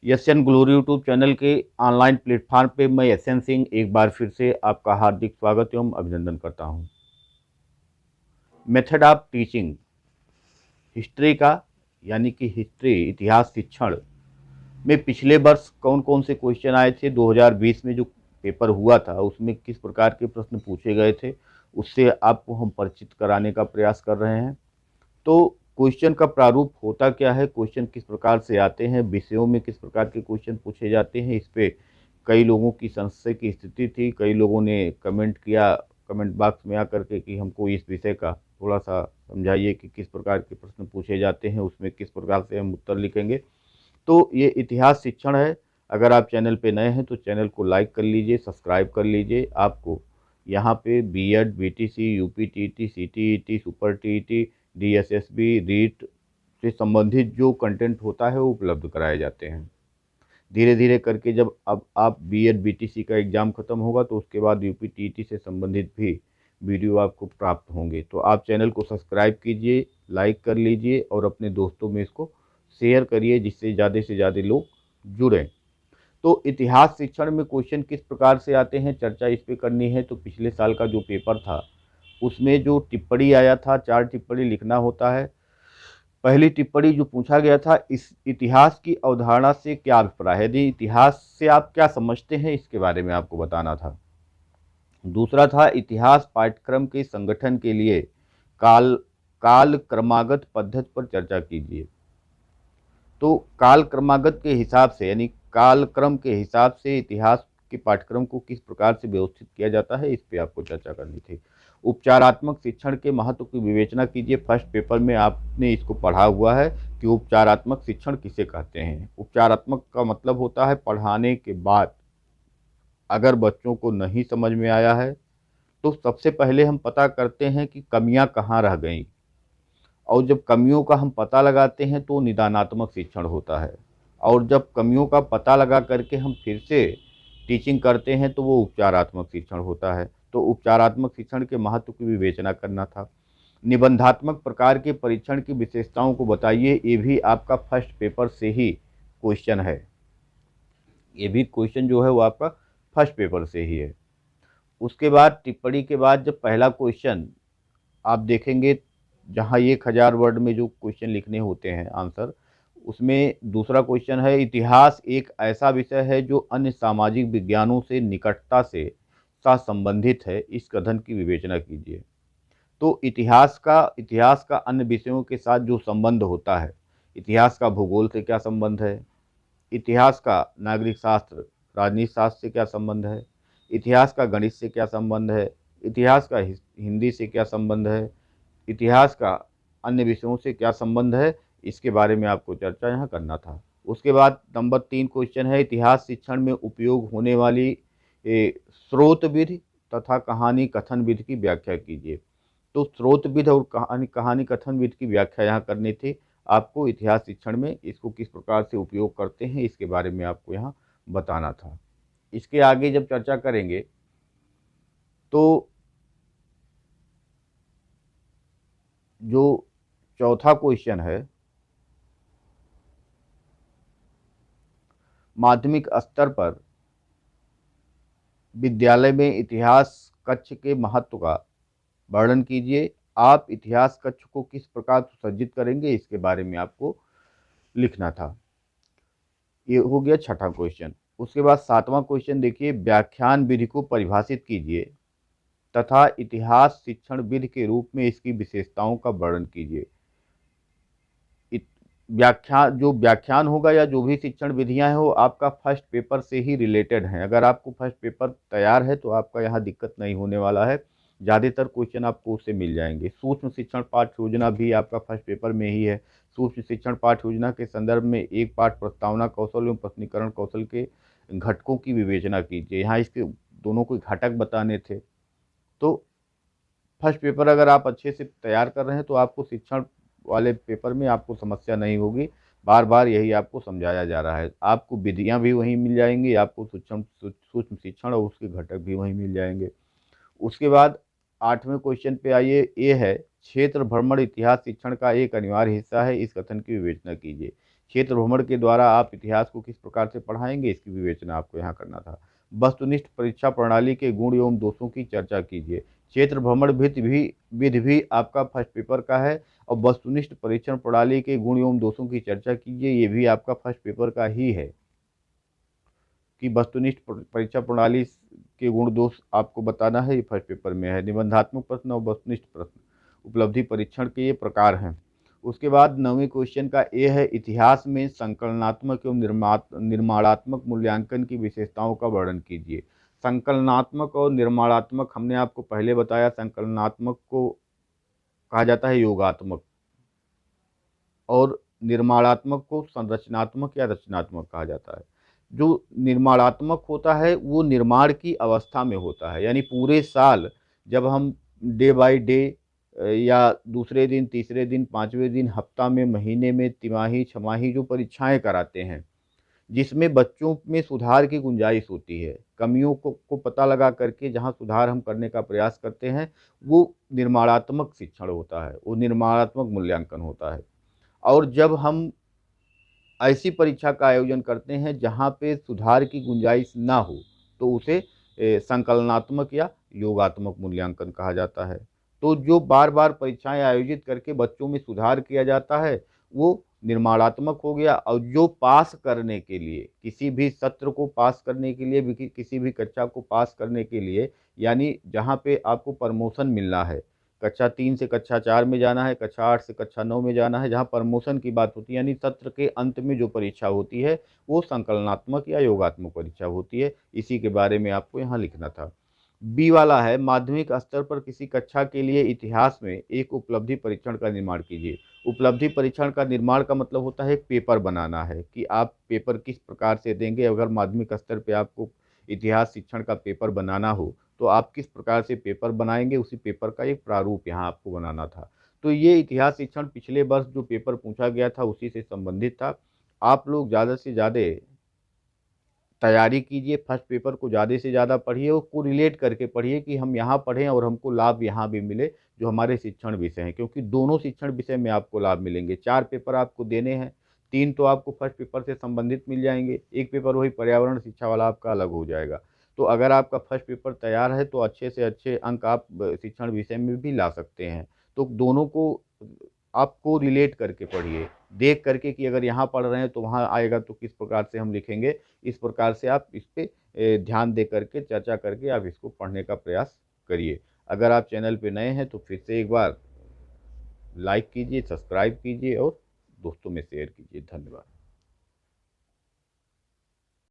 SN glory YouTube channel के online platform पे मैं एसएन सिंह एक बार फिर से आपका हार्दिक स्वागत एवं अभिनंदन करता हूं। मेथड ऑफ टीचिंग हिस्ट्री का यानी कि हिस्ट्री इतिहास शिक्षण में पिछले वर्ष कौन कौन से क्वेश्चन आए थे, 2020 में जो पेपर हुआ था उसमें किस प्रकार के प्रश्न पूछे गए थे, उससे आपको हम परिचित कराने का प्रयास कर रहे हैं। तो क्वेश्चन का प्रारूप होता क्या है, क्वेश्चन किस प्रकार से आते हैं, विषयों में किस प्रकार के क्वेश्चन पूछे जाते हैं, इस पे कई लोगों की संशय की स्थिति थी। कई लोगों ने कमेंट किया कमेंट बॉक्स में आकर के कि हमको इस विषय का थोड़ा सा समझाइए कि किस प्रकार के प्रश्न पूछे जाते हैं, उसमें किस प्रकार से हम उत्तर लिखेंगे। तो ये इतिहास शिक्षण है। अगर आप चैनल पे नए हैं तो चैनल को लाइक कर लीजिए, सब्सक्राइब कर लीजिए। आपको यहाँ पे BEd, BTC, UPTET, CTET, super TET, DSSB, REET से संबंधित जो कंटेंट होता है वो उपलब्ध कराए जाते हैं। धीरे धीरे करके जब अब आप बीएड, बीटीसी का एग्ज़ाम खत्म होगा तो उसके बाद यूपीटीटी से संबंधित भी वीडियो आपको प्राप्त होंगे। तो आप चैनल को सब्सक्राइब कीजिए, लाइक कर लीजिए और अपने दोस्तों में इसको शेयर करिए जिससे ज़्यादा से ज़्यादा लोग जुड़ें। तो इतिहास शिक्षण में क्वेश्चन किस प्रकार से आते हैं, चर्चा इस पे करनी है। तो पिछले साल का जो पेपर था उसमें जो टिप्पणी आया था, 4 टिप्पणी लिखना होता है। पहली टिप्पणी जो पूछा गया था, इस इतिहास की अवधारणा से क्या अभिप्राय है, यदि इतिहास से आप क्या समझते हैं इसके बारे में आपको बताना था। दूसरा था इतिहास पाठ्यक्रम के संगठन के लिए काल काल क्रमागत पद्धति पर चर्चा कीजिए। तो काल क्रमागत के हिसाब से यानी कालक्रम के हिसाब से इतिहास के पाठ्यक्रम को किस प्रकार से व्यवस्थित किया जाता है, इस पे आपको चर्चा करनी थी। उपचारात्मक शिक्षण के महत्व की विवेचना कीजिए। फर्स्ट पेपर में आपने इसको पढ़ा हुआ है कि उपचारात्मक शिक्षण किसे कहते हैं। उपचारात्मक का मतलब होता है पढ़ाने के बाद अगर बच्चों को नहीं समझ में आया है तो सबसे पहले हम पता करते हैं कि कमियां कहाँ रह गईं, और जब कमियों का हम पता लगाते हैं तो निदानात्मक शिक्षण होता है, और जब कमियों का पता लगा करके हम फिर से टीचिंग करते हैं तो वो उपचारात्मक शिक्षण होता है। तो उपचारात्मक शिक्षण के महत्व की विवेचना करना था। निबंधात्मक प्रकार के परीक्षण की विशेषताओं को बताइए। ये भी आपका फर्स्ट पेपर से ही क्वेश्चन है। ये भी क्वेश्चन जो है वो आपका फर्स्ट पेपर से ही है। उसके बाद टिप्पणी के बाद जब पहला क्वेश्चन आप देखेंगे, जहाँ 1000 वर्ड में जो क्वेश्चन लिखने होते हैं आंसर, उसमें दूसरा क्वेश्चन है इतिहास एक ऐसा विषय है जो अन्य सामाजिक विज्ञानों से निकटता से संबंधित है, इस कथन की विवेचना कीजिए। तो इतिहास का अन्य विषयों के साथ जो संबंध होता है, इतिहास का भूगोल से क्या संबंध है, इतिहास का नागरिक शास्त्र राजनीति शास्त्र से क्या संबंध है, इतिहास का गणित से क्या संबंध है, इतिहास का हिंदी से क्या संबंध है, इतिहास का अन्य विषयों से क्या संबंध है, इसके बारे में आपको चर्चा यहाँ करना था। उसके बाद नंबर 3 क्वेश्चन है इतिहास शिक्षण में उपयोग होने वाली स्रोत विधि तथा कहानी कथन विधि की व्याख्या कीजिए। तो स्रोत विधि और कहानी कथन विधि की व्याख्या यहाँ करनी थी आपको। इतिहास शिक्षण में इसको किस प्रकार से उपयोग करते हैं इसके बारे में आपको यहाँ बताना था। इसके आगे जब चर्चा करेंगे तो जो चौथा क्वेश्चन है, माध्यमिक स्तर पर विद्यालय में इतिहास कक्ष के महत्व का वर्णन कीजिए। आप इतिहास कक्ष को किस प्रकार सुसज्जित करेंगे इसके बारे में आपको लिखना था। ये हो गया छठा क्वेश्चन। उसके बाद सातवां क्वेश्चन देखिए, व्याख्यान विधि को परिभाषित कीजिए तथा इतिहास शिक्षण विधि के रूप में इसकी विशेषताओं का वर्णन कीजिए। व्याख्यान होगा या जो भी शिक्षण विधियां हैं वो आपका फर्स्ट पेपर से ही रिलेटेड हैं। अगर आपको फर्स्ट पेपर तैयार है तो आपका यहाँ दिक्कत नहीं होने वाला है, ज़्यादातर क्वेश्चन आपको उससे मिल जाएंगे। सूक्ष्म शिक्षण पाठ्य योजना भी आपका फर्स्ट पेपर में ही है। सूक्ष्म शिक्षण पाठ्य योजना के संदर्भ में एक पाठ प्रस्तावना कौशल एवं प्रश्नीकरण कौशल के घटकों की विवेचना कीजिए। यहाँ इसके दोनों को घटक बताने थे। तो फर्स्ट पेपर अगर आप अच्छे से तैयार कर रहे हैं तो आपको शिक्षण वाले पेपर में आपको समस्या नहीं होगी। बार बार यही आपको समझाया जा रहा है। आपको विधियां भी वहीं मिल जाएंगी, आपको सूक्ष्म शिक्षण और उसके घटक भी वहीं मिल जाएंगे। उसके बाद 8वें क्वेश्चन पे आइए। ये है क्षेत्र भ्रमण इतिहास शिक्षण का एक अनिवार्य हिस्सा है, इस कथन की विवेचना कीजिए। क्षेत्र भ्रमण के द्वारा आप इतिहास को किस प्रकार से पढ़ाएंगे, इसकी विवेचना आपको यहाँ करना था। वस्तुनिष्ठ परीक्षा प्रणाली के गुण एवं दोषों की चर्चा कीजिए। क्षेत्र भ्रमण विधि भी आपका फर्स्ट पेपर का है, और वस्तुनिष्ठ परीक्षण प्रणाली के गुण एवं दोषों की चर्चा कीजिए, ये भी आपका फर्स्ट पेपर का ही है कि वस्तुनिष्ठ परीक्षा प्रणाली के गुण दोष आपको बताना है, ये फर्स्ट पेपर में है। निबंधात्मक प्रश्न और वस्तुनिष्ठ प्रश्न, उपलब्धि परीक्षण के ये प्रकार हैं। उसके बाद 9वें क्वेश्चन का ए है, इतिहास में संकलनात्मक एवं निर्माणात्मक मूल्यांकन की विशेषताओं का वर्णन कीजिए। संकलनात्मक और निर्माणात्मक हमने आपको पहले बताया, संकलनात्मक को कहा जाता है योगात्मक, और निर्माणात्मक को संरचनात्मक या रचनात्मक कहा जाता है। जो निर्माणात्मक होता है वो निर्माण की अवस्था में होता है, यानी पूरे साल जब हम डे बाय डे या दूसरे दिन, तीसरे दिन, पाँचवें दिन, हफ्ता में, महीने में, तिमाही, छमाही जो परीक्षाएं कराते हैं, जिसमें बच्चों में सुधार की गुंजाइश होती है, कमियों को पता लगा करके जहां सुधार हम करने का प्रयास करते हैं, वो निर्माणात्मक शिक्षण होता है, वो निर्माणात्मक मूल्यांकन होता है। और जब हम ऐसी परीक्षा का आयोजन करते हैं जहाँ पे सुधार की गुंजाइश ना हो, तो उसे संकलनात्मक या योगात्मक मूल्यांकन कहा जाता है। तो जो बार बार परीक्षाएं आयोजित करके बच्चों में सुधार किया जाता है वो निर्माणात्मक हो गया। और जो पास करने के लिए, किसी भी सत्र को पास करने के लिए, किसी भी कक्षा को पास करने के लिए, यानी जहाँ पे आपको प्रमोशन मिलना है, कक्षा 3 से कक्षा 4 में जाना है, कक्षा 8 से कक्षा 9 में जाना है, जहाँ प्रमोशन की बात होती है, यानी सत्र के अंत में जो परीक्षा होती है वो संकलनात्मक या योगात्मक परीक्षा होती है। इसी के बारे में आपको यहाँ लिखना था। बी वाला है, माध्यमिक स्तर पर किसी कक्षा के लिए इतिहास में एक उपलब्धि परीक्षण का निर्माण कीजिए। उपलब्धि परीक्षण का निर्माण का मतलब होता है एक पेपर बनाना है कि आप पेपर किस प्रकार से देंगे। अगर माध्यमिक स्तर पे आपको इतिहास शिक्षण का पेपर बनाना हो तो आप किस प्रकार से पेपर बनाएंगे, उसी पेपर का एक प्रारूप यहाँ आपको बनाना था। तो ये इतिहास शिक्षण पिछले वर्ष जो पेपर पूछा गया था उसी से संबंधित था। आप लोग ज़्यादा से ज़्यादा तैयारी कीजिए, फर्स्ट पेपर को ज़्यादा से ज़्यादा पढ़िए और को रिलेट करके पढ़िए कि हम यहाँ पढ़ें और हमको लाभ यहाँ भी मिले जो हमारे शिक्षण विषय हैं, क्योंकि दोनों शिक्षण विषय में आपको लाभ मिलेंगे। 4 पेपर आपको देने हैं, 3 तो आपको फर्स्ट पेपर से संबंधित मिल जाएंगे, एक पेपर वही पर्यावरण शिक्षा वाला आपका अलग हो जाएगा। तो अगर आपका फर्स्ट पेपर तैयार है तो अच्छे से अच्छे अंक आप शिक्षण विषय में भी ला सकते हैं। तो दोनों को आपको रिलेट करके पढ़िए, देख करके कि अगर यहाँ पढ़ रहे हैं तो वहाँ आएगा तो किस प्रकार से हम लिखेंगे, इस प्रकार से आप इस पे ध्यान दे करके, चर्चा करके आप इसको पढ़ने का प्रयास करिए। अगर आप चैनल पे नए हैं तो फिर से एक बार लाइक कीजिए, सब्सक्राइब कीजिए और दोस्तों में शेयर कीजिए। धन्यवाद।